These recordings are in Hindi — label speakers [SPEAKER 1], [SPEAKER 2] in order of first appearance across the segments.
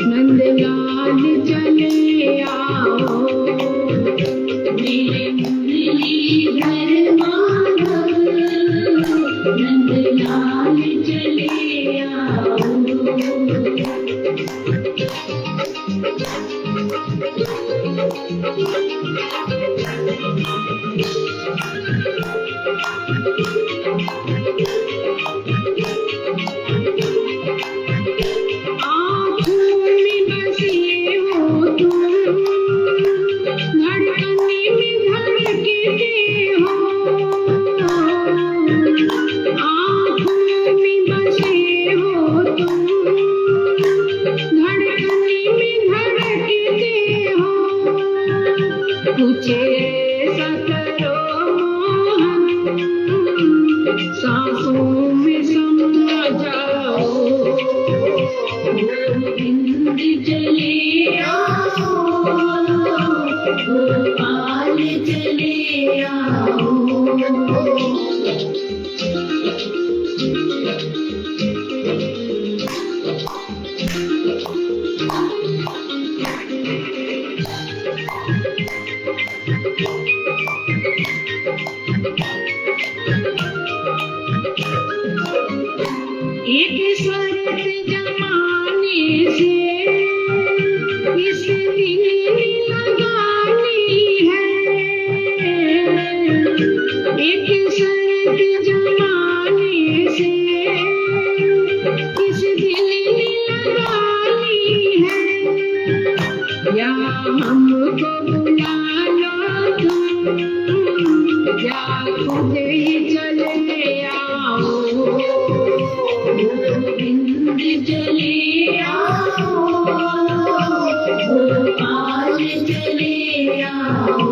[SPEAKER 1] नंदलाल चले आओ मेरे मुरलीधर माधव, नंदलाल चले आओ। सांसों में समा जाओ, गोविंद चले आओ, गोपाल चले आओ। एक शर्त जमाने से इस दिल लगानी है, एक शर्त जमाने से इस दिल लगानी है। या हमको बुला लो तुम, या खुद ही चले आओ, गोविंद चले आओ, गोपाल चले आओ।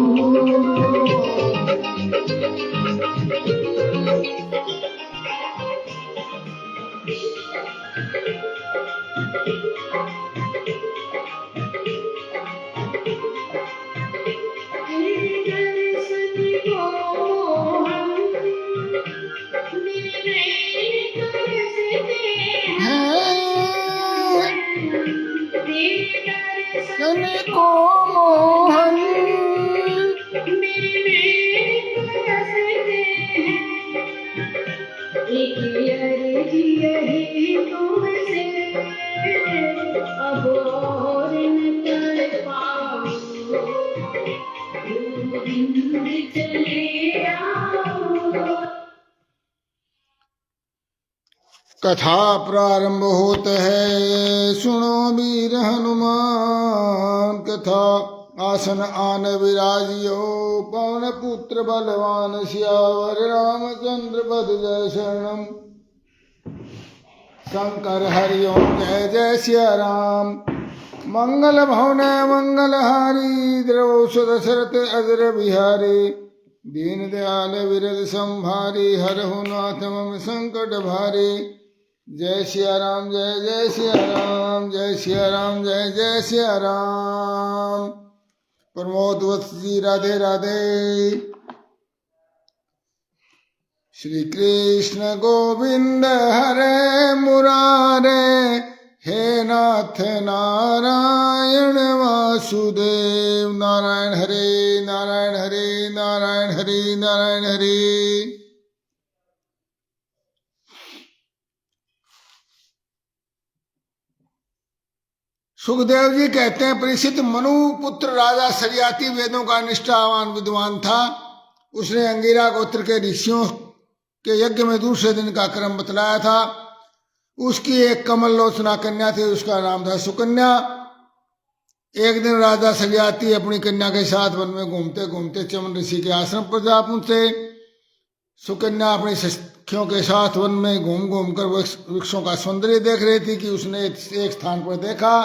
[SPEAKER 1] को मोहन एक अर्जी यही तुमसे, अब और न कर पाओ, गोविंद चले आओ।
[SPEAKER 2] कथा प्रारंभ होत है, सुनो वीर हनुमान कथा। आसन आन विराजियो, पवन पुत्र बलवान सियावर रामचंद्र पद जय शरणम। शंकर हरिओम जय जय सिया राम। मंगल भवन मंगलहारी, द्रवौषध दशरथ अजर बिहारी। दीन दयाल विरद संभारी, हरहु नाथ मम संकट भारी। जय सिया राम जय जय सिया राम, जय सिया राम जय जय सिया राम। प्रमोद वत्स जी राधे राधे। श्री कृष्ण गोविंद हरे मुरारे, हे नाथ नारायण वासुदेव। नारायण हरे नारायण हरे नारायण हरे नारायण हरे। सुखदेव जी कहते हैं, परीक्षित मनु पुत्र राजा सरियाती वेदों का निष्ठावान विद्वान था। उसने अंगिरा गोत्र के ऋषियों के यज्ञ में दूसरे दिन का क्रम बतलाया था। उसकी एक कमल लोचना कन्या थी, उसका नाम था सुकन्या। एक दिन राजा सरियाती अपनी कन्या के साथ वन में घूमते घूमते चमन ऋषि के आश्रम पर जा पहुंचे। सुकन्या अपनी सखियों के साथ वन में घूम घूम कर वृक्षों का सौंदर्य देख रही थी कि उसने एक स्थान पर देखा।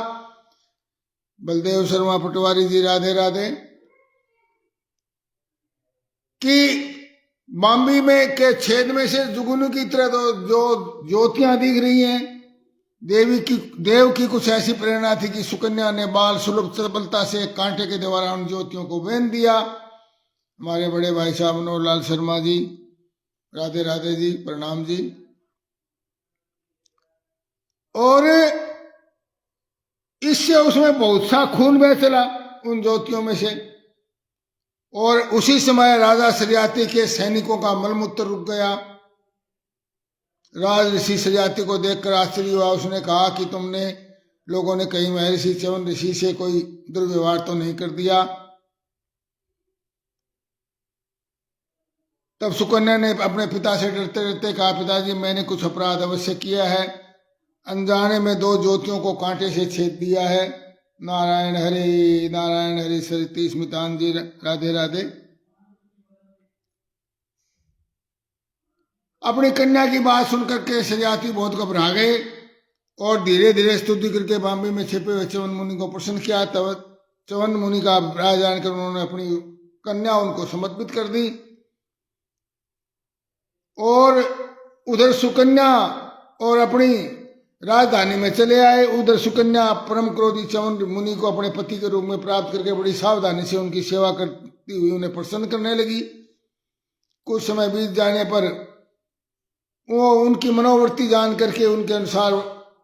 [SPEAKER 2] बलदेव शर्मा पटवारी जी राधे राधे, कि बाम्बी में के छेद में से जुगनू की तरह जो ज्योतियां दिख रही हैं। देव की कुछ ऐसी प्रेरणा थी कि सुकन्या ने बाल सुलभ चपलता से कांटे के द्वारा उन ज्योतियों को बेन दिया। हमारे बड़े भाई साहब मनोहरलाल शर्मा जी राधे राधे जी, प्रणाम जी। और इससे उसमें बहुत सा खून बह चला उन ज्योतियों में से। और उसी समय राजा सरियाती के सैनिकों का मलमूत्र रुक गया। राज ऋषि सरियाती को देखकर आश्चर्य हुआ। उसने कहा कि तुमने लोगों ने कहीं महर्षि च्यवन ऋषि से कोई दुर्व्यवहार तो नहीं कर दिया। तब सुकन्या ने अपने पिता से डरते डरते कहा, पिताजी मैंने कुछ अपराध अवश्य किया है, अनजाने में 2 ज्योतियों को कांटे से छेद दिया है। नारायण हरे सरिति स्मितांजी राधे राधे। अपनी कन्या की बात सुनकर के सरियाती बहुत घबरा गए और धीरे धीरे स्तुति करके बांबे में छिपे हुए च्यवन मुनि को प्रसन्न किया। तब च्यवन मुनि का अभिप्राय जानकर उन्होंने अपनी कन्या उनको समर्पित कर दी। और उधर सुकन्या और अपनी राजधानी में चले आए। उधर सुकन्या परम क्रोधी च्यवन मुनि को अपने पति के रूप में प्राप्त करके बड़ी सावधानी से उनकी सेवा करती हुई उन्हें प्रसन्न करने लगी। कुछ समय बीत जाने पर वो उनकी मनोवृत्ति जान करके उनके अनुसार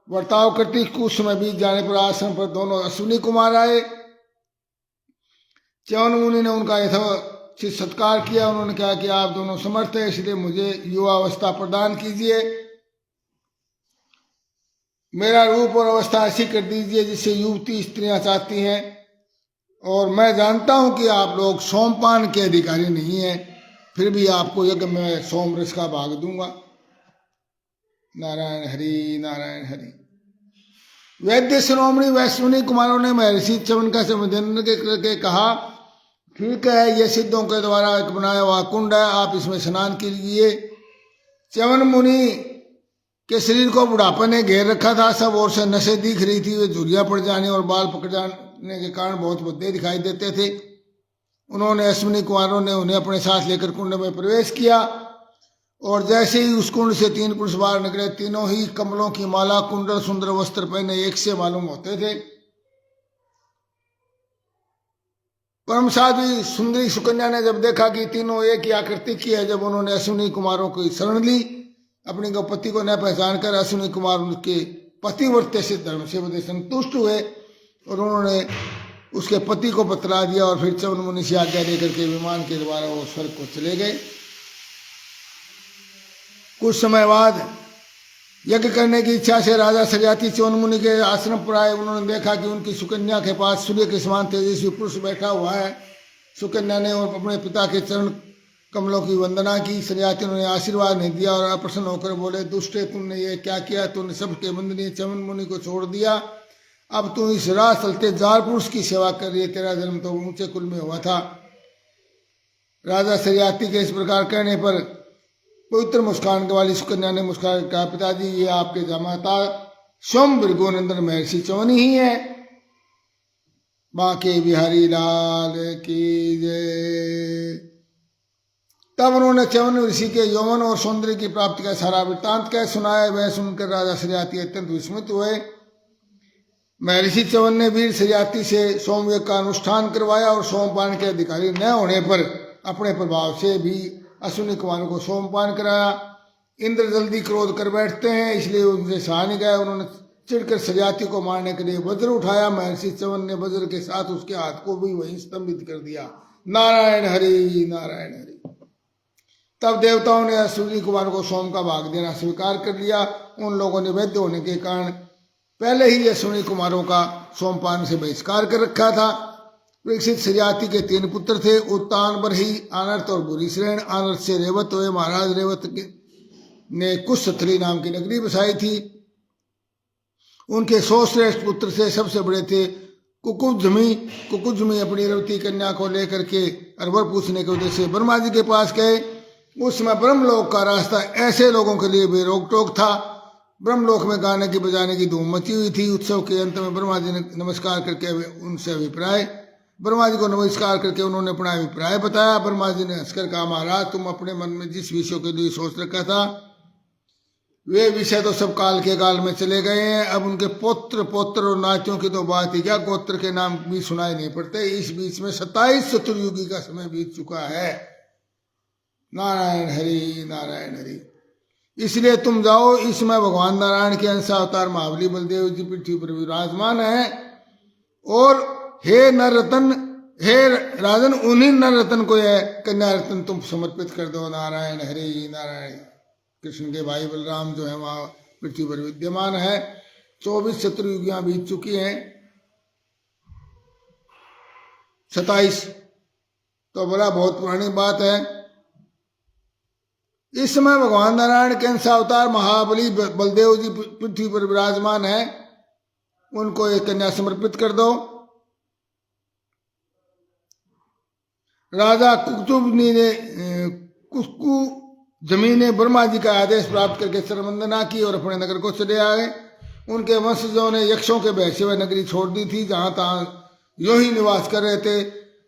[SPEAKER 2] वर्ताव करती। कुछ समय बीत जाने पर आश्रम पर दोनों अश्विनी कुमार आए। च्यवन मुनि ने उनका यथोचित सत्कार किया। उन्होंने कहा कि आप दोनों समर्थ हैं, इसलिए मुझे युवावस्था प्रदान कीजिए, मेरा रूप और अवस्था ऐसी कर दीजिए जिससे युवती स्त्रियां चाहती हैं। और मैं जानता हूं कि आप लोग सोमपान के अधिकारी नहीं हैं, फिर भी आपको यज्ञ में सोम रस का भाग दूंगा। नारायण हरि। वैद्य शिरोमणि वैश्विनी कुमारों ने महर्षि च्यवन का संबोधन करके कहा, ठीक है, यह सिद्धों के द्वारा एक बनाया हुआ कुंड है, आप इसमें स्नान कीजिए। च्यवन मुनि के शरीर को बुढ़ापे ने घेर रखा था। सब ओर से नशे दिख रही थी। वे झुर्रियां पड़ जाने और बाल पकड़ जाने के कारण बहुत भद्दे दिखाई देते थे। उन्होंने अश्विनी कुमारों ने उन्हें अपने साथ लेकर कुंड में प्रवेश किया और जैसे ही उस कुंड से 3 पुरुष बाहर निकले, तीनों ही कमलों की माला, कुंडल, सुंदर वस्त्र पहने एक से मालूम होते थे। परम साध्वी सुंदरी सुकन्या ने जब देखा कि तीनों एक ही आकृति की है, जब उन्होंने अश्विनी कुमारों की शरण ली, अपने को पति को न पहचान कर अश्विनी कुमार उनके पतिव्रत्य से धर्म से बड़े संतुष्ट हुए और उन्होंने उसके पति को बतला दिया और फिर च्यवन मुनि से आज्ञा लेकर के विमान के द्वारा वो स्वर्ग को चले गए। कुछ समय बाद यज्ञ करने की इच्छा से राजा सरियाती च्यवन मुनि के आश्रम पर आए। उन्होंने देखा कि उनकी सुकन्या के पास सूर्य के समान तेजस्वी पुरुष बैठा हुआ है। सुकन्या ने अपने पिता के चरण कमलों की वंदना की। सरियाती ने आशीर्वाद नहीं दिया और अप्रसन्न होकर बोले, दुष्टे, तुमने ये क्या किया? तुमने सबके वंदनीय च्यवन मुनि को छोड़ दिया, अब तू इस राह चलते जार पुरुष की सेवा कर रही है। तेरा जन्म तो ऊंचे कुल में हुआ था। राजा सरियाती के इस प्रकार कहने पर पवित्र मुस्कान वाली सुकन्या ने मुस्कुरा कहा, पिताजी, ये आपके जमाता स्वयं भृगुनंदन महर्षि च्यवन ही है। बांके बिहारी लाल की जय। तब उन्होंने च्यवन ऋषि के यौवन और सौंदर्य की प्राप्ति का सारा वृत्तांत कह सुनाया। वह सुनकर राजा सरियाती अत्यंत विस्मित हुए। महर्षि च्यवन ने वीर सरियाती से सोमयज्ञ का अनुष्ठान करवाया और सोमपान के अधिकारी न होने पर अपने प्रभाव से भी अश्विनी कुमारों को सोमपान कराया। इंद्र जल्दी क्रोध कर बैठते हैं, इसलिए उनसे सहा नहीं गया। उन्होंने चिढ़कर सरियाती को मारने के लिए वज्र उठाया। महर्षि च्यवन ने वज्र के साथ उसके हाथ को भी वहीं स्तंभित कर दिया। नारायण हरि। तब देवताओं ने अश्विनी कुमार को सोम का भाग देना स्वीकार कर लिया। उन लोगों ने वैद्य होने के कारण पहले ही अश्विनी कुमारों का सोमपान से बहिष्कार कर रखा था। परीक्षित सरियाती के 3 पुत्र थे, उत्तान, बरही, आनर्त और बुरीश्रेण। आनर्त से रेवत हुए। महाराज रेवत ने कुशस्थली नाम की नगरी बसाई थी। उनके 100 श्रेष्ठ पुत्र से सबसे बड़े थे कुकुजमी। कुकुजमी अपनी रेवती कन्या को लेकर के अरबर पूछने के उद्देश्य से ब्रह्मा जी के पास गए। उस समय ब्रह्मलोक का रास्ता ऐसे लोगों के लिए बेरोक टोक था। ब्रह्मलोक में गाने की बजाने की धूम मची हुई थी। उत्सव के अंत में ब्रह्मा जी ने नमस्कार करके उनसे ब्रह्मा जी को नमस्कार करके उन्होंने अपना अभिप्राय बताया। ब्रह्मा जी ने हंसकर कहा, महाराज, तुम अपने मन में जिस विषय के लिए सोच रखा था वे विषय तो सब काल के काल में चले गए हैं। अब उनके पुत्र पौत्र और नातियों की तो बात ही क्या, गोत्र के नाम भी सुनाई नहीं पड़ते। इस बीच में 27 चतुर्युगी का समय बीत चुका है। नारायण हरि। इसलिए तुम जाओ। इसमें भगवान नारायण के अंश अवतार महाबली बलदेव जी पृथ्वी पर विराजमान है। और हे नररत्न, हे राजन, उन्हीं नररत्न को यह कन्या रत्न तुम समर्पित कर दो। नारायण हरि नारायण। कृष्ण के भाई बलराम जो है वहां पृथ्वी पर विद्यमान है। 24 चतुर्युगियां बीत चुकी हैं, 27, तो बड़ा बहुत पुरानी बात है। इस समय भगवान नारायण के अंश अवतार महाबली बलदेव जी पृथ्वी पर विराजमान है। उनको एक कन्या समर्पित कर दो। राजा कुकु जमी ने ब्रह्मा जी का आदेश प्राप्त करके सरवंदना की और अपने नगर को चले आए। उनके वंशजों ने यक्षों के बहसे हुए नगरी छोड़ दी थी, जहां तहां यो ही निवास कर रहे थे।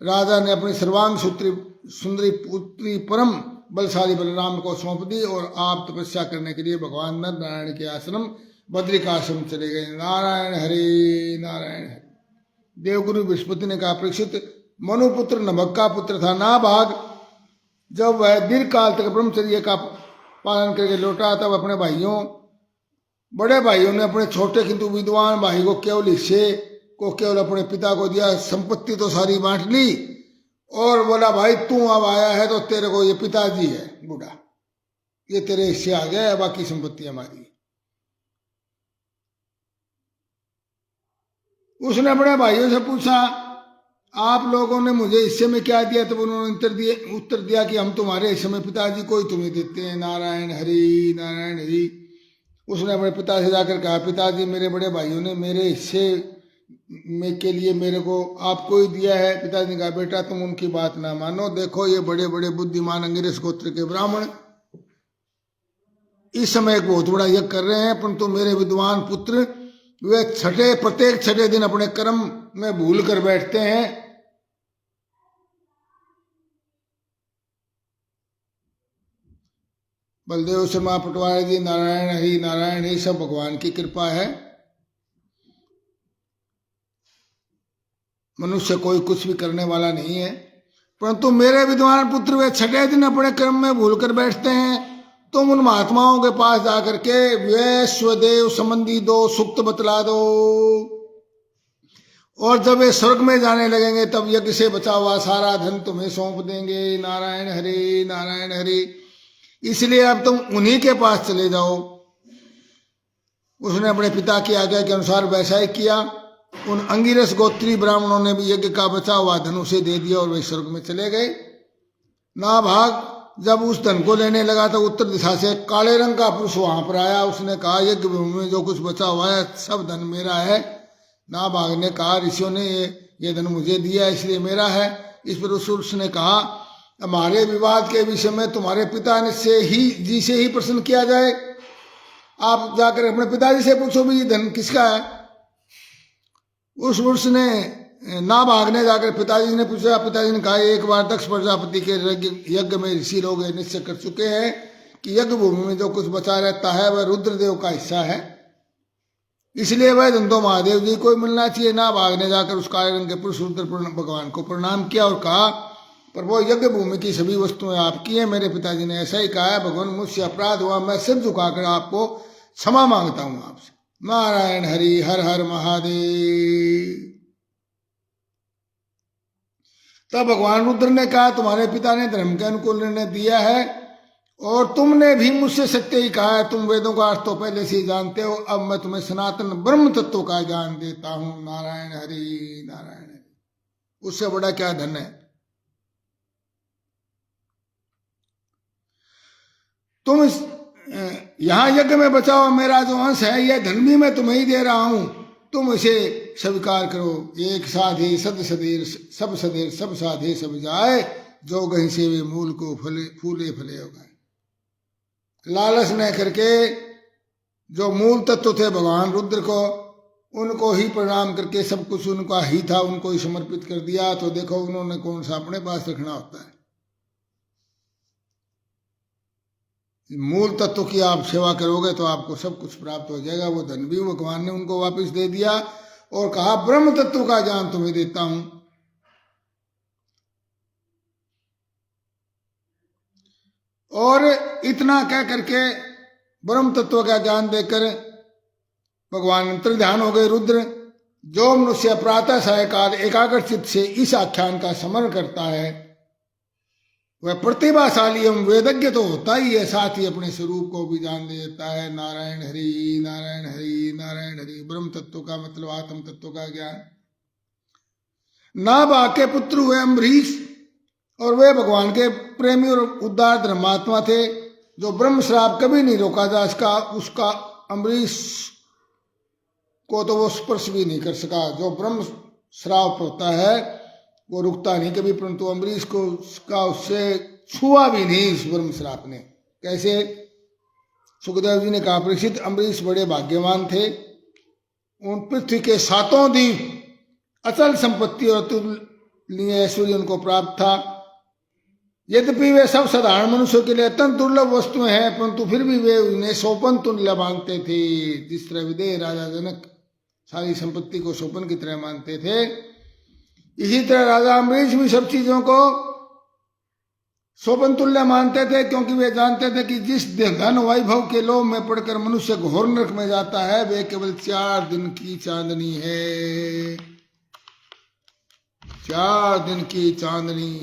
[SPEAKER 2] राजा ने अपनी सर्वांग सुंदरी पुत्री परम बलशाली बलराम को सौंप दी और आप तपस्या करने के लिए भगवान नर नारायण के आश्रम बद्रिकाश्रम चले गए। नारायण हरि नारायण हरि। देवगुरु बृहस्पति ने कहा, परीक्षित, मनुपुत्र नभक का पुत्र था नाभाग। जब वह दीर्घ काल तक ब्रह्मचर्य का पालन करके लौटा, तब अपने भाइयों, बड़े भाइयों ने अपने छोटे किंतु विद्वान भाई को केवल हिस्से को केवल अपने पिता को दिया। संपत्ति तो सारी बांट ली और बोला, भाई तू अब आया है तो तेरे को ये पिताजी है बूढ़ा, ये तेरे हिस्से आ गया, बाकी संपत्ति हमारी। उसने अपने भाइयों से पूछा, आप लोगों ने मुझे हिस्से में क्या दिया? तब उन्होंने उत्तर दिया कि हम तुम्हारे हिस्से में पिताजी को ही तुम्हें देते हैं। नारायण हरि नारायण हरि। उसने अपने पिता से जाकर कहा, पिताजी, मेरे बड़े भाइयों ने मेरे हिस्से में के लिए मेरे को आपको ही दिया है। पिताजी ने कहा, बेटा तुम उनकी बात ना मानो। देखो ये बड़े बड़े बुद्धिमान अंगिरस गोत्र के ब्राह्मण इस समय एक बहुत बड़ा यज्ञ कर रहे हैं, परंतु मेरे विद्वान पुत्र वे प्रत्येक छठे दिन अपने कर्म में भूल कर बैठते हैं। बलदेव शर्मा पटवारी जी, नारायण हरि नारायण हरि। सब भगवान की कृपा है। मनुष्य कोई कुछ भी करने वाला नहीं है, परंतु मेरे विद्वान पुत्र वे छठे दिन अपने कर्म में भूल कर बैठते हैं। तुम उन महात्माओं के पास जाकर के वैश्वदेव संबंधी दो सुक्त बतला दो, और जब वे स्वर्ग में जाने लगेंगे तब यज्ञ से बचा हुआ सारा धन तुम्हें सौंप देंगे। नारायण हरि नारायण हरि। इसलिए अब तुम उन्हीं के पास चले जाओ। उसने अपने पिता की आज्ञा के अनुसार वैसा ही किया। उन अंगिरस गोत्री ब्राह्मणों ने भी यज्ञ का बचा हुआ धन उसे दे दिया और वे स्वर्ग में चले गए। नाभाग जब उस धन को लेने लगा तो उत्तर दिशा से काले रंग का पुरुष वहां पर आया। उसने कहा, यज्ञ भूमि में जो कुछ बचा हुआ है सब धन मेरा है। नाभाग ने कहा, ऋषियों ने ये धन मुझे दिया इसलिए मेरा है। इस पर उस पुरुष ने कहा, हमारे विवाद के विषय में तुम्हारे पिता से ही प्रश्न किया जाए। आप जाकर अपने पिताजी से पूछो भी ये धन किसका है। उस पुरुष ने, नाभाग ने जाकर पिताजी ने पूछा। पिताजी ने कहा, एक बार दक्ष प्रजापति के यज्ञ में ऋषि लोग निश्चय कर चुके हैं कि यज्ञ भूमि में जो कुछ बचा रहता है वह रुद्रदेव का हिस्सा है, इसलिए वह धन तो महादेव जी को मिलना चाहिए। नाभाग ने जाकर उस काले रंग के पुरुष रुद्र भगवान को प्रणाम किया और कहा, प्रभु यज्ञ भूमि की सभी वस्तुएं आपकी हैं। मेरे पिताजी ने ऐसा ही कहा है। भगवान मुझसे अपराध हुआ, मैं सिर झुकाकर आपको क्षमा मांगता हूं आपसे। नारायण हरि हर हर महादेव। तब भगवान रुद्र ने कहा, तुम्हारे पिता ने धर्म के अनुकूल निर्णय दिया है और तुमने भी मुझसे सत्य ही कहा है। तुम वेदों का अर्थ तो पहले से ही जानते हो। अब मैं तुम्हें सनातन ब्रह्म तत्व का ज्ञान देता हूं। नारायण हरि नारायण हरि। उससे बड़ा क्या धन है। तुम यहां यज्ञ में बचाओ, मेरा जो अंश है यह धन भी मैं तुम्हें ही दे रहा हूं, तुम इसे स्वीकार करो। एक साधे सद सदेर सब सदेर सब साधे सब जाए, जो गही से वे मूल को फूले फले होगा। लालच न करके जो मूल तत्व थे भगवान रुद्र को, उनको ही प्रणाम करके सब कुछ उनका ही था, उनको ही समर्पित कर दिया। तो देखो उन्होंने कौन सा अपने पास रखना होता है। मूल तत्व की आप सेवा करोगे तो आपको सब कुछ प्राप्त हो जाएगा। वो धन भी भगवान ने उनको वापस दे दिया और कहा, ब्रह्म तत्व का ज्ञान तुम्हें देता हूं। और इतना कह करके ब्रह्म तत्व का ज्ञान देकर भगवान अंतर्ध्यान हो गए रुद्र। जो मनुष्य प्रातः सायकाल एकाग्र चित्त से इस आख्यान का स्मरण करता है वह प्रतिभाशाली एवं वेदज्ञ तो होता ही है, साथ ही अपने स्वरूप को भी जान लेता है। नारायण हरि नारायण हरि नारायण हरि। ब्रह्म तत्व का मतलब आत्म तत्व का ज्ञान। नाभा के पुत्र हुए अम्बरीश और वे भगवान के प्रेमी और उदार धर्मात्मा थे, जो ब्रह्म श्राप कभी नहीं रोका जा सका। उसका अम्बरीश को तो वो स्पर्श भी नहीं कर सका। जो ब्रह्म श्राप होता है वो रुकता नहीं कभी, परंतु अम्बरीश को उससे छुआ भी नहीं इस ब्रह्म श्राप ने। कैसे? सुखदेव जी ने कहा, परीक्षित अम्बरीश बड़े भाग्यवान थे। उन पृथ्वी के 7 द्वीप अचल संपत्ति और अतुलनीय ऐश्वर्य उनको प्राप्त था। यद्यपि वे सब साधारण मनुष्यों के लिए अत्यंत दुर्लभ वस्तुएं हैं, परंतु फिर भी वे उन्हें सोपन तुल्य मांगते थे। जिस तरह विदेह राजा जनक सारी संपत्ति को सोपन की तरह मानते थे, इसी तरह राजा अम्बरीश भी सब चीजों को सोपन तुल्य मानते थे, क्योंकि वे जानते थे कि जिस धन वैभव के लोभ में पड़कर मनुष्य घोर नरक में जाता है, वे केवल 4 दिन की चांदनी है। 4 दिन की चांदनी,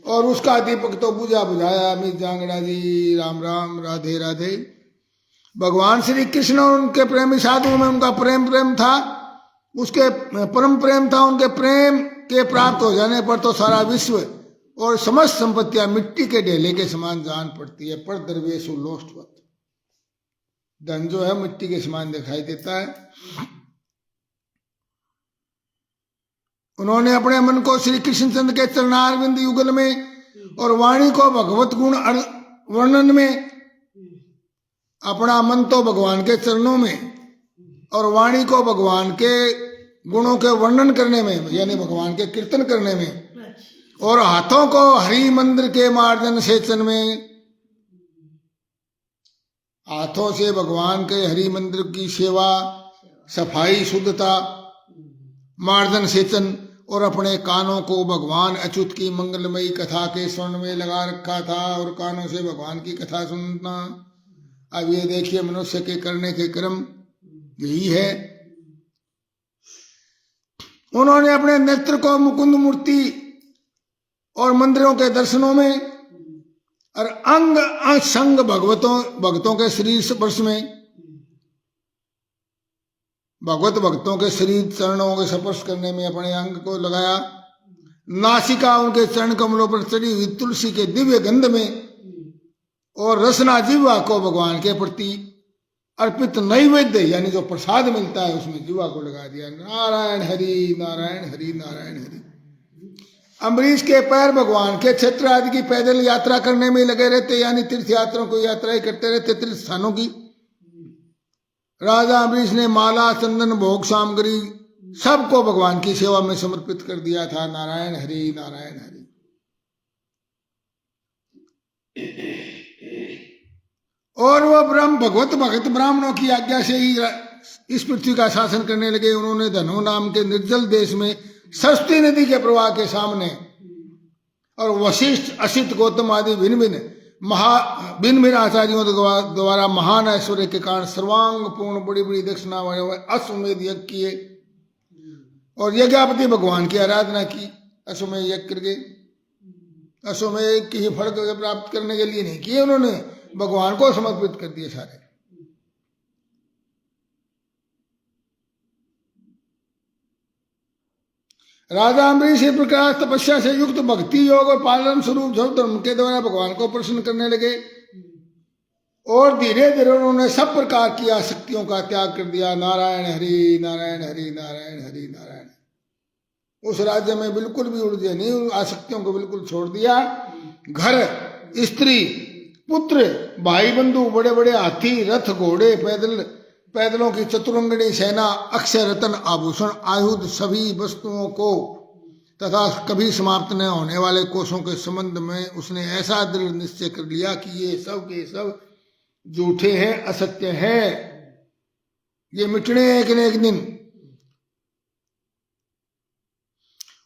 [SPEAKER 2] और उसका दीपक तो बुझा बुझाया। अमित जांगड़ा जी, राम राम, राधे राधे। भगवान श्री कृष्ण और उनके प्रेमी साधुओं में उनका प्रेम था, उसके परम प्रेम था। उनके प्रेम के प्राप्त हो जाने पर तो सारा विश्व और समस्त संपत्तियां मिट्टी के ढेले के समान जान पड़ती है। पर दरवेशु लोष्टवत, धन जो है मिट्टी के समान दिखाई देता है। उन्होंने अपने मन को श्री कृष्णचंद्र के चरणारविंद युगल में और वाणी को भगवत गुण वर्णन में, अपना मन तो भगवान के चरणों में और वाणी को भगवान के गुणों के वर्णन करने में, यानी भगवान के कीर्तन करने में, और हाथों को हरि मंदिर के मार्जन सेचन में, हाथों से भगवान के हरि मंदिर की सेवा, सफाई, शुद्धता, मार्जन सेचन, और अपने कानों को भगवान अच्युत की मंगलमयी कथा के स्वर्ण में लगा रखा था और कानों से भगवान की कथा सुनना। अब ये देखिए, मनुष्य के करने के कर्म यही है। उन्होंने अपने नेत्र को मुकुंद मूर्ति और मंदिरों के दर्शनों में और अंग असंग भक्तों के शरीर स्पर्श में, भगवत भक्तों के शरीर चरणों के स्पर्श करने में अपने अंग को लगाया। नासिका उनके चरण कमलों पर चढ़ी हुई तुलसी के दिव्य गंध में, और रसना जीवा को भगवान के प्रति अर्पित नैवेद्य, यानी जो प्रसाद मिलता है उसमें जीवा को लगा दिया। नारायण हरि नारायण हरि नारायण हरि। अम्बरीश के पैर भगवान के क्षेत्र आदि की पैदल यात्रा करने में लगे रहते, यानी तीर्थ यात्राओं को यात्रा ही करते रहते, तीर्थ स्थानों की। राजा अम्बरीश ने माला, चंदन, भोग सामग्री सबको भगवान की सेवा में समर्पित कर दिया था। नारायण हरि नारायण हरि। और वह भगवत भगत ब्राह्मणों की आज्ञा से ही इस पृथ्वी का शासन करने लगे। उन्होंने धनु नाम के निर्जल देश में सरस्वती नदी के प्रवाह के सामने और वशिष्ठ, असित, गौतम आदि भिन्न भिन्न आचार्यों द्वारा महान ऐश्वर्य के कारण सर्वांग पूर्ण बड़ी बड़ी दक्षिणा वाले अश्वमेध यज्ञ किए और यज्ञापति भगवान की आराधना की। अश्वमेध यज्ञ करके अश्वमेध की फल प्राप्त करने के लिए नहीं किए, उन्होंने भगवान को समर्पित कर दिए सारे। राजा अम्बरीश इस प्रकार तपस्या से युक्त भक्ति योग और पालन स्वरूप धर्म के द्वारा भगवान को प्रसन्न करने लगे और धीरे धीरे उन्होंने सब प्रकार की आसक्तियों का त्याग कर दिया। नारायण हरि नारायण हरि नारायण हरि नारायण। उस राज्य में बिल्कुल भी उलझे नहीं, उन आसक्तियों को बिल्कुल छोड़ दिया। घर, स्त्री, पुत्र, भाई बंधु, बड़े बड़े हाथी, रथ, घोड़े, पैदलों की चतुरंगणी सेना, अक्षय रत्न, आभूषण, आयुध, सभी वस्तुओं को तथा कभी समाप्त न होने वाले कोषों के संबंध में उसने ऐसा दृढ़ निश्चय कर लिया कि ये सब के सब झूठे हैं, असत्य हैं, ये मिटने एक न एक दिन।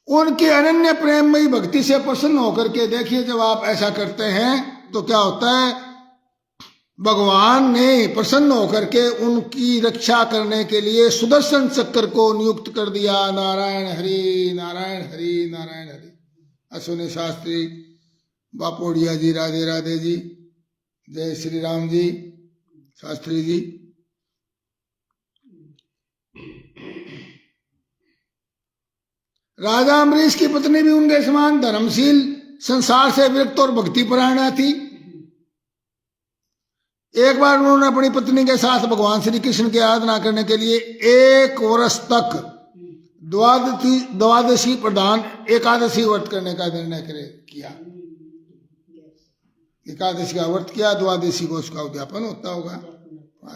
[SPEAKER 2] उनकी अनन्य प्रेममयी भक्ति से प्रसन्न होकर के देखिए, जब आप ऐसा करते हैं तो क्या होता है, भगवान ने प्रसन्न होकर के उनकी रक्षा करने के लिए सुदर्शन चक्र को नियुक्त कर दिया। नारायण हरि नारायण हरि नारायण हरि। अश्विनी शास्त्री, बापोड़िया जी, राधे राधे जी, जय श्री राम जी, शास्त्री जी। राजा अम्बरीश की पत्नी भी उनके समान धर्मशील, संसार से विरक्त और भक्ति परायणा थी। एक बार उन्होंने अपनी पत्नी के साथ भगवान श्री कृष्ण की आराधना करने के लिए 1 वर्ष तक द्वादशी प्रधान एकादशी व्रत करने का निर्णय किया। एकादशी का व्रत किया, द्वादशी को उसका उद्यापन होता होगा।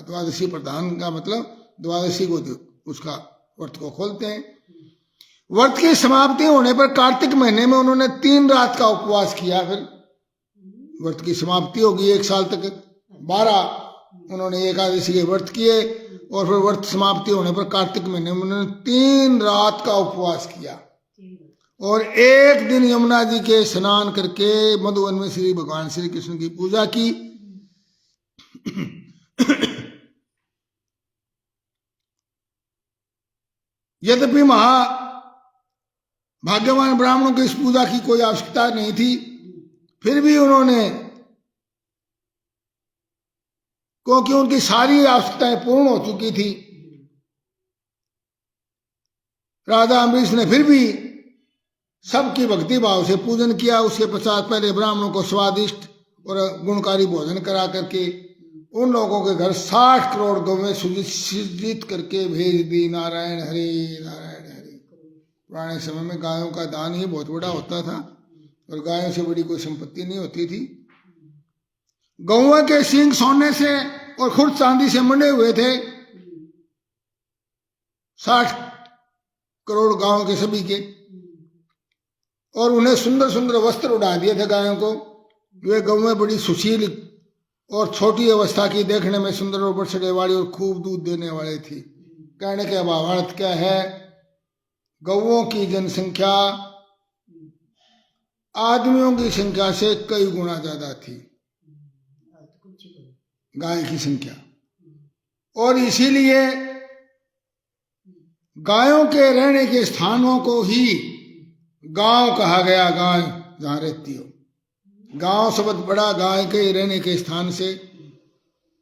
[SPEAKER 2] द्वादशी प्रधान का मतलब द्वादशी को उसका व्रत को खोलते हैं। व्रत की समाप्ति होने पर कार्तिक महीने में उन्होंने 3 रात का उपवास किया। फिर व्रत की समाप्ति होगी, 1 साल तक 12 उन्होंने एकादशी के व्रत किए और फिर व्रत समाप्ति होने पर कार्तिक महीने में उन्होंने 3 रात का उपवास किया और 1 दिन यमुना जी के स्नान करके मधुवन में श्री भगवान श्री कृष्ण की पूजा की। यद्यपि भाग्यवान ब्राह्मणों की इस पूजा की कोई आवश्यकता नहीं थी, फिर भी उन्होंने, क्योंकि उनकी सारी आवश्यकताएं पूर्ण हो चुकी थी, राजा अम्बरीश ने फिर भी सबकी भक्ति भाव से पूजन किया। उसके पश्चात पहले ब्राह्मणों को स्वादिष्ट और गुणकारी भोजन करा करके उन लोगों के घर 60 करोड़ गौवें सृजित करके भेज दी। नारायण हरि नारायण हरि। पुराने समय में गायों का दान ही बहुत बड़ा होता था और गायों से बड़ी कोई संपत्ति नहीं होती थी। गौओं के सींग सोने से और खुद चांदी से मंडे हुए थे। 60 करोड़ गांव के सभी के, और उन्हें सुंदर सुंदर वस्त्र उड़ा दिए थे गायों को। वे गौएं बड़ी सुशील और छोटी अवस्था की, देखने में सुंदर और बछड़े वाली और खूब दूध देने वाली थी। कहने के भावार्थ क्या है? गौओं की जनसंख्या आदमियों की संख्या से कई गुना ज्यादा थी, गाय की संख्या, और इसीलिए गायों के रहने के स्थानों को ही गांव कहा गया। गाय जहां रहती हो, गांव शब्द बड़ा गाय के रहने के स्थान से।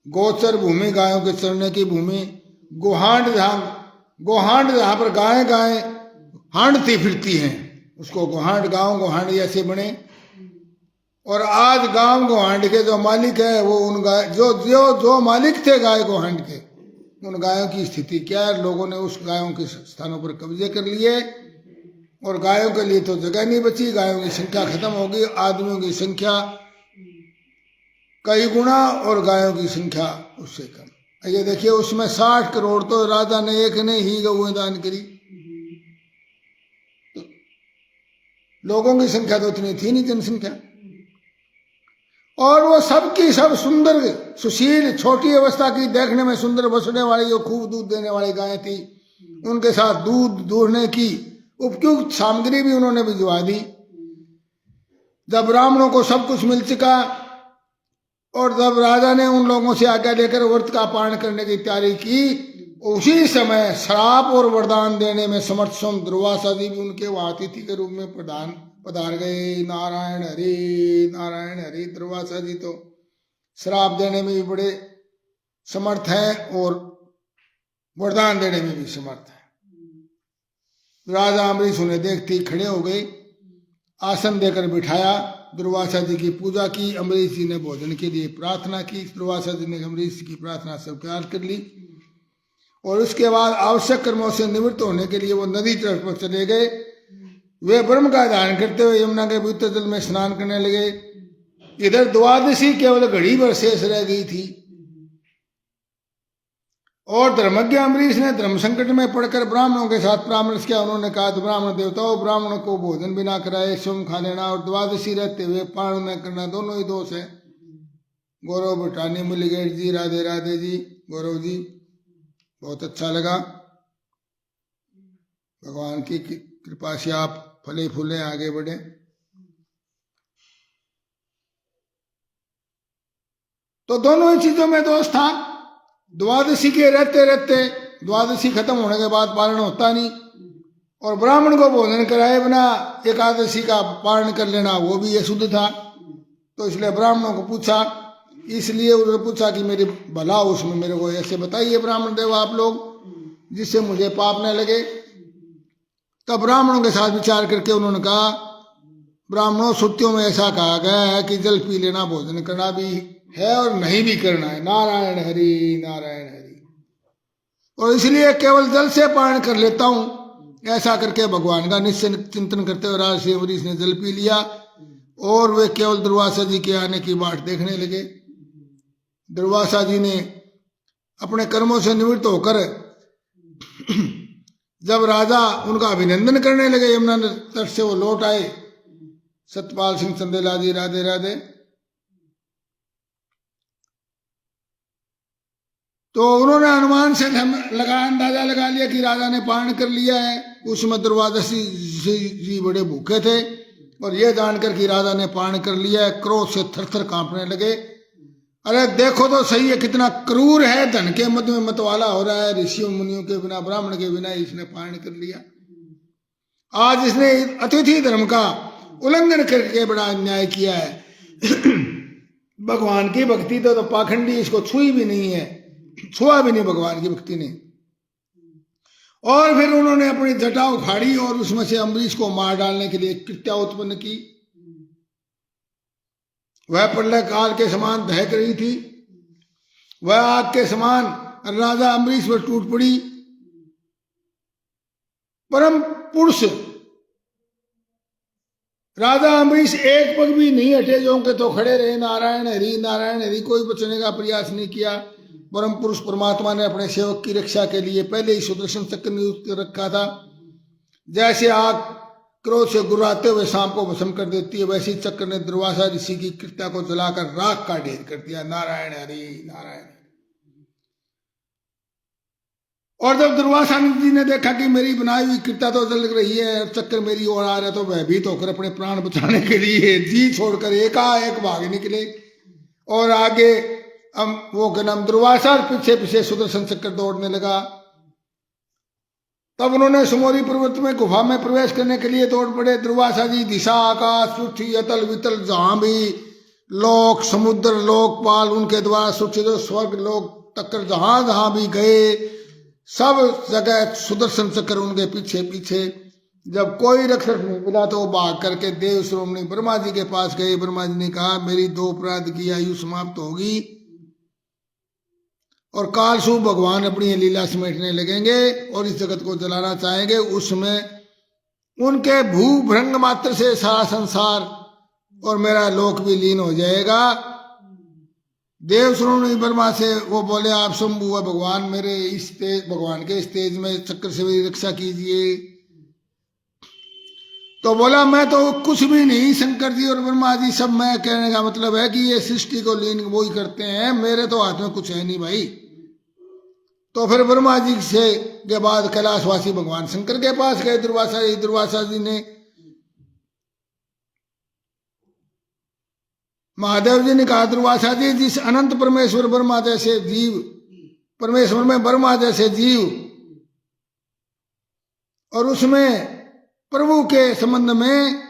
[SPEAKER 2] गोचर भूमि, गायों के चरने की भूमि। गोहांड जहां पर गाय हांडती फिरती हैं, उसको गोहांड, गांव गोहांड ऐसे बने। और आज गांव गोहांड के जो मालिक है वो उन गाय जो मालिक थे गाय गोहांड के, उन गायों की स्थिति क्या है? लोगों ने उस गायों के स्थानों पर कब्जे कर लिए और गायों के लिए तो जगह नहीं बची। गायों की संख्या खत्म हो गई, आदमियों की संख्या कई गुना और गायों की संख्या उससे कम। ये देखिए, उसमें 60 करोड़ तो राजा ने एक ने ही गौएं दान करी। लोगों की संख्या तो उतनी थी नहीं, जनसंख्या। और वो सबकी सब सुंदर सुशील, छोटी अवस्था की, देखने में सुंदर बछड़े वाली और खूब दूध देने वाली गायें थी। उनके साथ दूध दूहने की उपयुक्त सामग्री भी उन्होंने भिजवा दी। जब ब्राह्मणों को सब कुछ मिल चुका और जब राजा ने उन लोगों से आज्ञा लेकर व्रत का पालन करने की तैयारी की, उसी समय श्राप और वरदान देने में समर्थ स्वयं दुर्वासा जी भी उनके वहां अतिथि के रूप में पधार गए। नारायण हरि नारायण हरि। दुर्वासा जी तो श्राप देने में भी बड़े समर्थ हैं और वरदान देने में भी समर्थ हैं। राजा अम्बरीश उन्हें देखते खड़े हो गए, आसन देकर बिठाया, दुर्वासा जी की पूजा की। अम्बरीश जी ने भोजन के लिए प्रार्थना की। दुर्वासा जी ने अम्बरीश की प्रार्थना स्वीकार कर ली और उसके बाद आवश्यक कर्मों से निवृत्त होने के लिए वो नदी तट पर चले गए। वे ब्रह्म का धारण करते हुए यमुना के पवित्र जल में स्नान करने लगे। इधर द्वादशी केवल घड़ी भर शेष रह गई थी और धर्मज्ञ अम्बरीश ने धर्म संकट में पड़कर ब्राह्मणों के साथ परामर्श किया। उन्होंने कहा, ब्राह्मण देवताओं, ब्राह्मणों को भोजन बिना कराए स्वयं खा लेना और द्वादशी रहते हुए पारण न करना दोनों ही दोष है। गौरव भटानी मुलिगेट जी, राधे राधे जी। गौरव जी, बहुत अच्छा लगा। भगवान की कृपा से आप फले फूले आगे बढ़े। तो दोनों ही चीजों में दोष था। द्वादशी के रहते रहते द्वादशी खत्म होने के बाद पारण होता नहीं, और ब्राह्मण को भोजन कराए बिना एकादशी का पारण कर लेना वो भी अशुद्ध था। तो इसलिए ब्राह्मणों को पूछा, इसलिए उन्होंने पूछा कि मेरी भला उसमें मेरे को ऐसे बताइए ब्राह्मण देव आप लोग, जिससे मुझे पाप न लगे। तब ब्राह्मणों के साथ विचार करके उन्होंने कहा, ब्राह्मणों श्रुतियों में ऐसा कहा गया है कि जल पी लेना भोजन करना भी है और नहीं भी करना है। नारायण हरि नारायण हरि। और इसलिए केवल जल से पारण कर लेता हूं। ऐसा करके भगवान का निश्चय चिंतन करते हुए राजर्षि अम्बरीश ने जल पी लिया और वे केवल दुर्वासा जी के आने की बाट देखने लगे। दुर्वासा जी ने अपने कर्मों से निवृत्त होकर जब राजा उनका अभिनंदन करने लगे, यमुना तट से वो लौट आए। सतपाल सिंह चंदेला जी राधे राधे। तो उन्होंने अनुमान से अंदाजा लगा लिया कि राजा ने पारण कर लिया है। उसमें दुर्वादशी जी बड़े भूखे थे और यह जानकर कि राजा ने पारण कर लिया है, क्रोध से थरथर कांपने लगे। अरे देखो तो सही है, कितना क्रूर है, धन के मद में मतवाला हो रहा है, ऋषियों मुनियों के बिना ब्राह्मण के बिना इसने पारण कर लिया। आज इसने अतिथि धर्म का उल्लंघन करके बड़ा अन्याय किया है। भगवान की भक्ति तो पाखंडी इसको छुई भी नहीं है, छुआ भी नहीं भगवान की भक्ति ने। और फिर उन्होंने अपनी जटा उखाड़ी और उसमें से अम्बरीश को मार डालने के लिए कृत्या उत्पन्न की। वह प्रलय काल के समान दहक रही थी, वह आग के समान राजा अम्बरीश पर टूट पड़ी। परम पुरुष राजा अम्बरीश एक पग भी नहीं हटे, जो के तो खड़े रहे। नारायण हरि, कोई बचने का प्रयास नहीं किया। परम पुरुष परमात्मा ने अपने सेवक की रक्षा के लिए पहले ही सुदर्शन चक्र नियुक्त रखा था। जैसे आग क्रोध से गुर्राते हुए सांप को भस्म कर देती है, वैसे ही चक्र ने दुर्वासा ऋषि की कृत्या को जलाकर राख का ढेर कर दिया। नारायण हरि नारायण। और जब दुर्वासा जी ने देखा कि मेरी बनाई हुई कृत्या तो जल रही है, चक्र मेरी ओर आ रहा है, तो भयभीत होकर अपने प्राण बचाने के लिए जी छोड़कर एकाएक भाग निकले। और आगे वो क्या नाम दुर्वासा पीछे पीछे सुदर्शन चक्र दौड़ने लगा। तब उन्होंने सुमोरी पर्वत में गुफा में प्रवेश करने के लिए दौड़ पड़े। दुर्वासा जी दिशा आकाश पृथ्वी अतल वितल जहां भी लोक समुद्र लोकपाल उनके द्वारा सूचित स्वर्ग लोक तक जहां जहां भी गए, सब जगह सुदर्शन चक्र उनके पीछे पीछे। जब कोई रक्षक नहीं मिला तो वो भाग करके देव श्रोमणी ब्रह्मा जी के पास गए। ब्रह्मा जी ने कहा, मेरी 2 अपराध की आयु समाप्त होगी और कालसूप भगवान अपनी लीला समेटने लगेंगे और इस जगत को जलाना चाहेंगे। उसमें उनके भूभृंग मात्र से सारा संसार और मेरा लोक भी लीन हो जाएगा। देव श्रोमणी ब्रह्मा से वो बोले, आप शंभु है भगवान, मेरे इस तेज भगवान के इस तेज में चक्र से मेरी रक्षा कीजिए। तो बोला, मैं तो कुछ भी नहीं, शंकर जी और ब्रह्मा जी सब मैं। कहने का मतलब है कि ये सृष्टि को लीन वो ही करते हैं, मेरे तो हाथ में कुछ है नहीं भाई। तो फिर ब्रह्मा जी से के बाद कैलाशवासी भगवान शंकर के पास गए दुर्वासा जी ने। महादेव जी ने कहा, दुर्वासा जी, जिस अनंत परमेश्वर ब्रह्मा जैसे जीव, परमेश्वर में ब्रह्मा जैसे जीव और उसमें प्रभु के संबंध में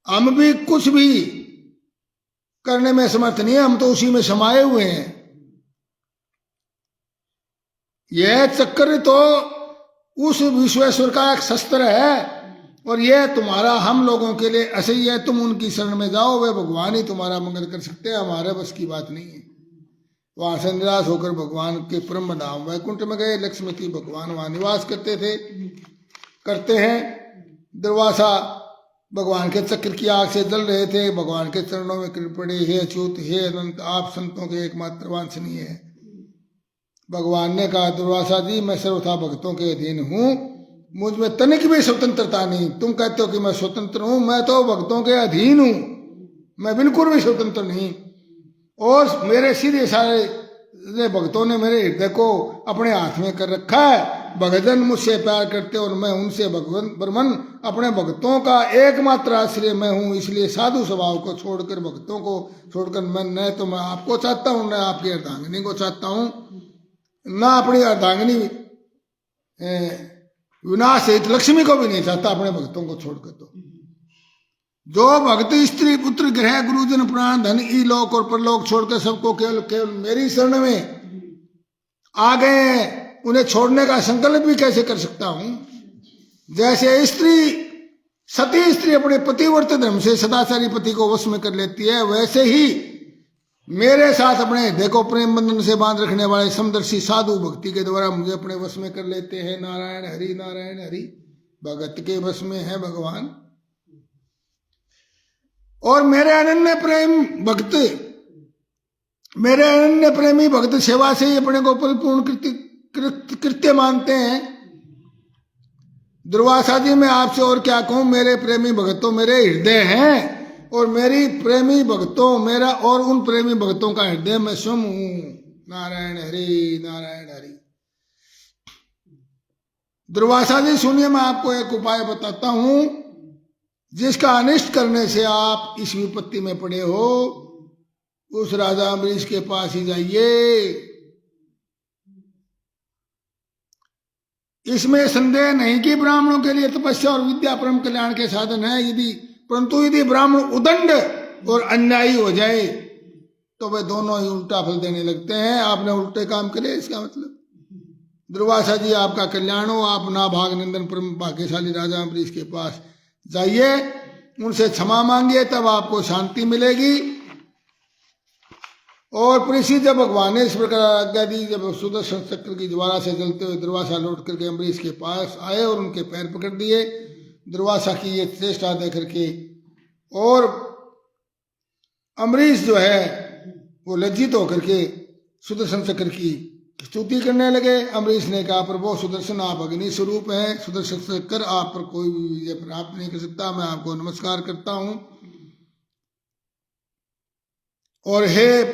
[SPEAKER 2] हम भी कुछ भी करने में समर्थ नहीं है, हम तो उसी में समाये हुए हैं। यह चक्र तो उस विश्वेश्वर का एक शस्त्र है और यह तुम्हारा हम लोगों के लिए असह्य है। तुम उनकी शरण में जाओ, वे भगवान ही तुम्हारा मंगल कर सकते हैं, हमारे बस की बात नहीं है। वहां से निराश होकर भगवान के परम धाम वैकुंठ में गए। लक्ष्मीपति भगवान वहां निवास करते हैं। दुर्वासा भगवान के चक्र की आग से जल रहे थे, भगवान के चरणों में गिर पड़े, हे अच्युत हे अनंत, आप संतों के एकमात्र वांछनीय है। भगवान ने कहा, दुर्वासा जी, मैं सर्वथा भक्तों के अधीन हूं, मुझ में तनिक भी स्वतंत्रता नहीं। तुम कहते हो कि मैं स्वतंत्र हूं, मैं तो भक्तों के अधीन हूं, मैं बिल्कुल भी स्वतंत्र नहीं। और मेरे सीधे सारे भक्तों ने मेरे हृदय को अपने हाथ में कर रखा है भगतजन मुझसे प्यार करते और मैं उनसे भगवान ब्रह्मन अपने भक्तों का एकमात्र आश्रय मैं हूँ, इसलिए साधु स्वभाव को छोड़कर भक्तों को छोड़कर मैं न तो मैं आपको चाहता हूँ, न आपकी अर्धांगिनी को चाहता हूँ, न अपनी अर्धांगिनी विनाश सहित लक्ष्मी को भी नहीं चाहता अपने भक्तों को छोड़कर। तो जो भक्त स्त्री पुत्र गृह गुरुजन प्राण धन ई लोक और परलोक छोड़कर सबको केवल केवल मेरी शरण में आ गए हैं, उन्हें छोड़ने का संकल्प भी कैसे कर सकता हूं। जैसे स्त्री सती स्त्री अपने पतिव्रत धर्म से सदाचारी पति को वश में कर लेती है, वैसे ही मेरे साथ अपने हृदय को प्रेम बंधन से बांध रखने वाले समदर्शी साधु भक्ति के द्वारा मुझे अपने वश में कर लेते हैं। नारायण हरि नारायण हरि, भगत के वश में है भगवान। और मेरे अनन्य प्रेम भक्त, मेरे अनन्य प्रेमी भक्त सेवा से ही अपने को परिपूर्ण कृत्य मानते हैं। दुर्वासा जी मैं आपसे और क्या कहूं, मेरे प्रेमी भक्तों मेरे हृदय हैं और मेरी प्रेमी भक्तों मेरा और उन प्रेमी भक्तों का हृदय मैं स्वयं हूं। नारायण हरि नारायण हरि। दुर्वासा जी सुनिए, मैं आपको एक उपाय बताता हूं जिसका अनिष्ट करने से आप इस विपत्ति में पड़े हो। उस राजा अम्बरीश के पास ही जाइए। इसमें संदेह नहीं कि ब्राह्मणों के लिए तपस्या और विद्या परम कल्याण के साधन है, परंतु यदि ब्राह्मण उदंड और अन्यायी हो जाए तो वे दोनों ही उल्टा फल देने लगते हैं। आपने उल्टे काम करे, इसका मतलब दुर्वासा जी आपका कल्याण हो। आप ना भाग नंदन परम भाग्यशाली राजा अम्बरीश के पास जाइए, उनसे क्षमा मांगिए, तब आपको शांति मिलेगी। और परीक्षित जब भगवान ने इस प्रकार आज्ञा दी, जब सुदर्शन चक्र की ज्वाला से जलते हुए दुर्वासा लौट करके अम्बरीश के पास आए और उनके पैर पकड़ दिए। दुर्वासा की ये चेष्टा देख करके और अम्बरीश जो है वो लज्जित होकर के सुदर्शन चक्र की स्तुति करने लगे। अम्बरीश ने कहा, प्रभु सुदर्शन आप अग्नि स्वरूप हैं, सुदर्शन चक्र आप पर कोई भी विजय प्राप्त नहीं कर सकता, मैं आपको नमस्कार करता हूं। और हे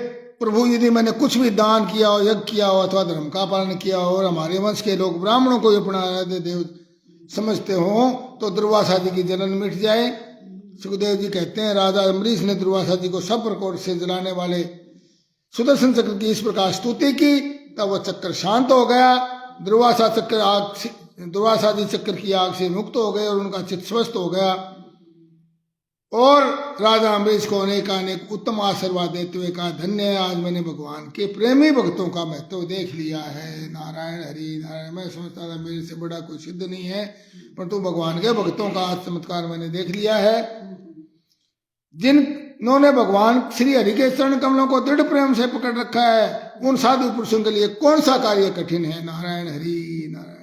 [SPEAKER 2] प्रभु, यदि मैंने कुछ भी दान किया हो, यज्ञ किया हो अथवा धर्म का पालन किया हो और हमारे वंश के लोग ब्राह्मणों को अपना आराध्य देव समझते हो तो दुर्वासा जी की जलन मिट जाए। सुखदेव जी कहते हैं, राजा अम्बरीश ने दुर्वासा जी को सब प्रकोप से जलाने वाले सुदर्शन चक्र की इस प्रकार स्तुति की, तब वह चक्र शांत हो गया। दुर्वासा जी चक्र की आग से मुक्त हो गए और उनका चित्त स्वस्थ हो गया। और राजा अम्बरीश को अनेक उत्तम आशीर्वाद देते हुए कहा, धन्य है, आज मैंने भगवान के प्रेमी भक्तों का महत्व देख लिया है। नारायण हरि नारायण। मैं समझता था मेरे से बड़ा कोई सिद्ध नहीं है, परंतु भगवान के भक्तों का आज चमत्कार मैंने देख लिया है। जिन्होंने भगवान श्री हरि के चरण कमलों को दृढ़ प्रेम से पकड़ रखा है, उन साधु पुरुषों के लिए कौन सा कार्य कठिन है। नारायण हरि नारायण।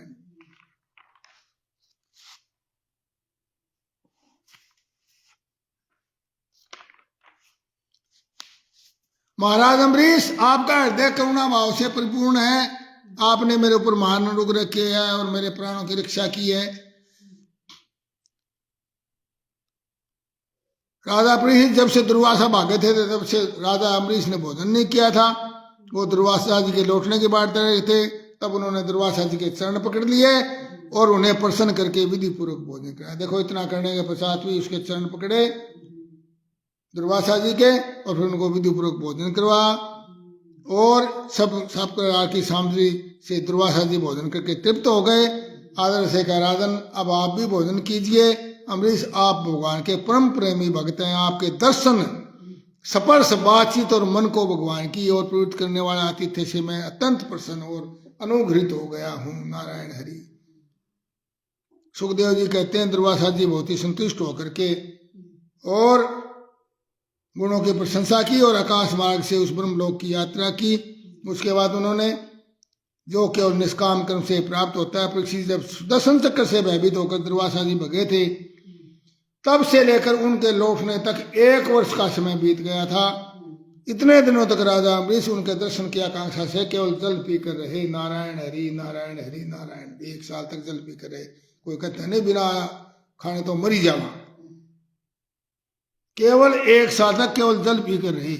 [SPEAKER 2] महाराज अम्बरीश, आपका हृदय करुणा भाव से परिपूर्ण है। आपने मेरे ऊपर महान अनुग्रह किया है और मेरे प्राणों की रक्षा की है। राजा परीक्षित जब से दुर्वासा भागे थे तब से राजा अम्बरीश ने भोजन नहीं किया था। वो दुर्वासा जी के लौटने की बात कर रहे थे, तब उन्होंने दुर्वासा जी के चरण पकड़ लिए और उन्हें प्रसन्न करके विधि पूर्वक भोजन कराया। देखो, इतना करने के पश्चात भी उसके चरण पकड़े दुर्वासा जी के और फिर उनको विधि पूर्वक भोजन करवाया। और सब प्रकार की सामग्री से दुर्वासा जी भोजन करके तृप्त हो गए। आदर से कहा, राजन अब आप भी भोजन कीजिए। अम्बरीश, आप भगवान के परम प्रेमी भक्त हैं। आपके दर्शन, स्पर्श, बातचीत और मन को भगवान की ओर प्रवृत्त करने वाले आतिथ्य से मैं अत्यंत प्रसन्न और अनुग्रहित हो गया हूँ। नारायण हरि। सुखदेव जी कहते हैं, दुर्वासा जी बहुत ही संतुष्ट होकर के और गुणों की प्रशंसा की और आकाश मार्ग से उस ब्रह्मलोक की यात्रा की। उसके बाद उन्होंने जो केवल निष्काम कर्म से प्राप्त होता है, परीक्षित जब सुदर्शन चक्र से भयभीत होकर दुर्वासा जी भगे थे, तब से लेकर उनके लौटने तक 1 वर्ष का समय बीत गया था। इतने दिनों तक राजा अम्बरीश उनके दर्शन की आकांक्षा से केवल जल पी कर रहे। नारायण हरि नारायण हरि नारायण। 1 साल तक जल पी कर रहे। कोई कहते नहीं बिना खाने तो मरी जावा, केवल 1 साल तक केवल जल पी कर रहे।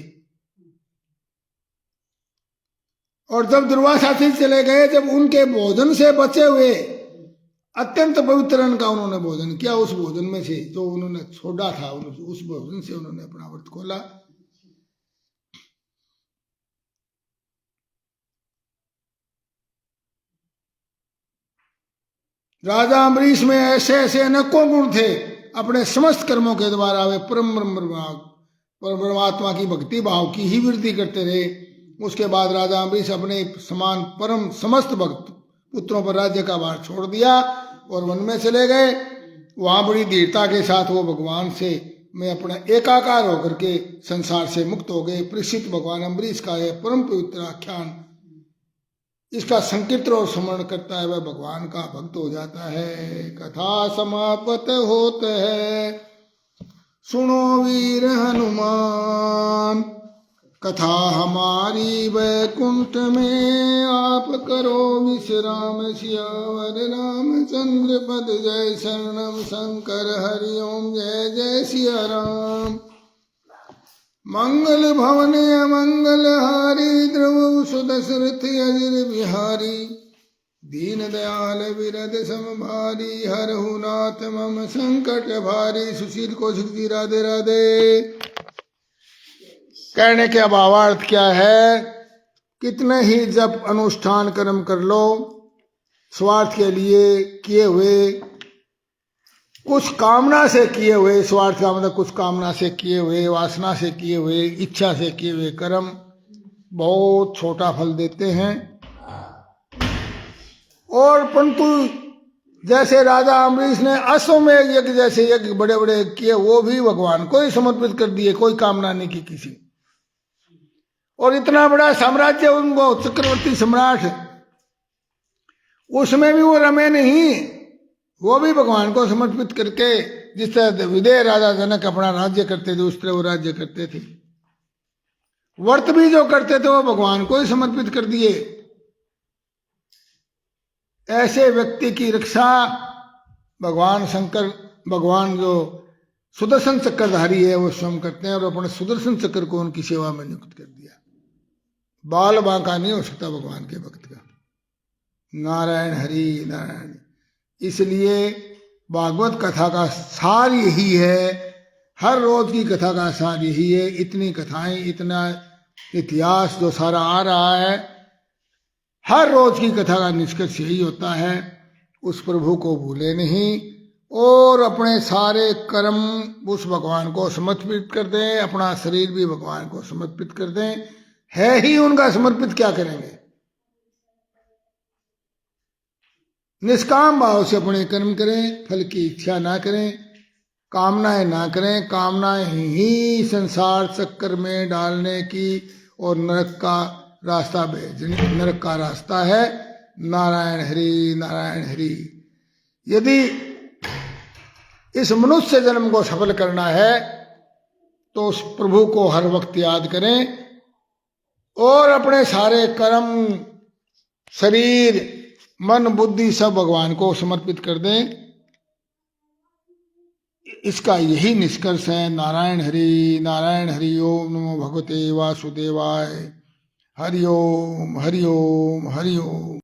[SPEAKER 2] और जब दुर्वासा जी चले गए, जब उनके भोजन से बचे हुए अत्यंत पवित्र अन्न का उन्होंने भोजन किया, उस भोजन में से जो उन्होंने छोड़ा था, उस भोजन से उन्होंने अपना व्रत खोला। राजा अम्बरीश में ऐसे ऐसे अनेकों गुण थे। अपने समस्त कर्मों के द्वारा वे परमात्मा की भक्ति भाव की ही वृद्धि करते रहे। उसके बाद राजा अम्बरीश अपने समान परम समस्त भक्त पुत्रों पर राज्य का भार छोड़ दिया और वन में चले गए। वहां बड़ी दृढ़ता के साथ वो भगवान से में अपना एकाकार होकर के संसार से मुक्त हो गए। परीक्षित भगवान अम्बरीश का यह परम पवित्र आख्यान, इसका संकीर्तन और स्मरण करता है, वह भगवान का भक्त हो जाता है। कथा समाप्त होत है, सुनो वीर हनुमान, कथा हमारी वैकुंठ में, आप करो विश्राम, सियावर रामचंद्र पद जय शरणम, शंकर हरि ओम जय जय सिया राम। मंगल भवन अमंगल हारी, ध्रुव सुदशरथ अजिर बिहारी, दीन दयाल विरद समभारी, हरहु नाथ मम संकट भारी। सुशील कौशिक जी राधे राधे। कहने के भावार्थ क्या है, कितने ही जब अनुष्ठान कर्म कर लो, स्वार्थ के लिए किए हुए, कुछ कामना से किए हुए, स्वार्थ का मतलब कुछ कामना से किए हुए, वासना से किए हुए, इच्छा से किए हुए कर्म बहुत छोटा फल देते हैं। और परंतु जैसे राजा अम्बरीश ने अश्वमेध यज्ञ जैसे यज्ञ बड़े बड़े किए, वो भी भगवान को ही समर्पित कर दिए, कोई कामना नहीं की किसी। और इतना बड़ा साम्राज्य उनको, चक्रवर्ती सम्राट, उसमें भी वो रमे नहीं, वो भी भगवान को समर्पित करके, जिस तरह विदेह राजा जनक अपना राज्य करते थे उस तरह वो राज्य करते थे। व्रत भी जो करते थे वो भगवान को ही समर्पित कर दिए। ऐसे व्यक्ति की रक्षा भगवान शंकर, भगवान जो सुदर्शन चक्रधारी है वो स्वयं करते हैं, और अपने सुदर्शन चक्र को उनकी सेवा में नियुक्त कर दिया। बाल बांका नहीं हो सकता भगवान के भक्त का। नारायण हरि नारायण। इसलिए भागवत कथा का सार यही है, हर रोज की कथा का सार यही है। इतनी कथाएं, इतना इतिहास जो सारा आ रहा है, हर रोज की कथा का निष्कर्ष यही होता है, उस प्रभु को भूले नहीं और अपने सारे कर्म उस भगवान को समर्पित कर दें, अपना शरीर भी भगवान को समर्पित कर दें। है ही उनका समर्पित, क्या करेंगे। निष्काम भाव से अपने कर्म करें, फल की इच्छा ना करें, कामनाएं ना करें। कामनाएं ही संसार चक्कर में डालने की और नरक का रास्ता भेजने, नरक का रास्ता है। नारायण हरि नारायण हरि। यदि इस मनुष्य जन्म को सफल करना है तो उस प्रभु को हर वक्त याद करें और अपने सारे कर्म, शरीर, मन, बुद्धि सब भगवान को समर्पित कर दें। इसका यही निष्कर्ष है। नारायण हरि ओम नमो भगवते वासुदेवाय। हरि ओम हरि ओम हरि ओम।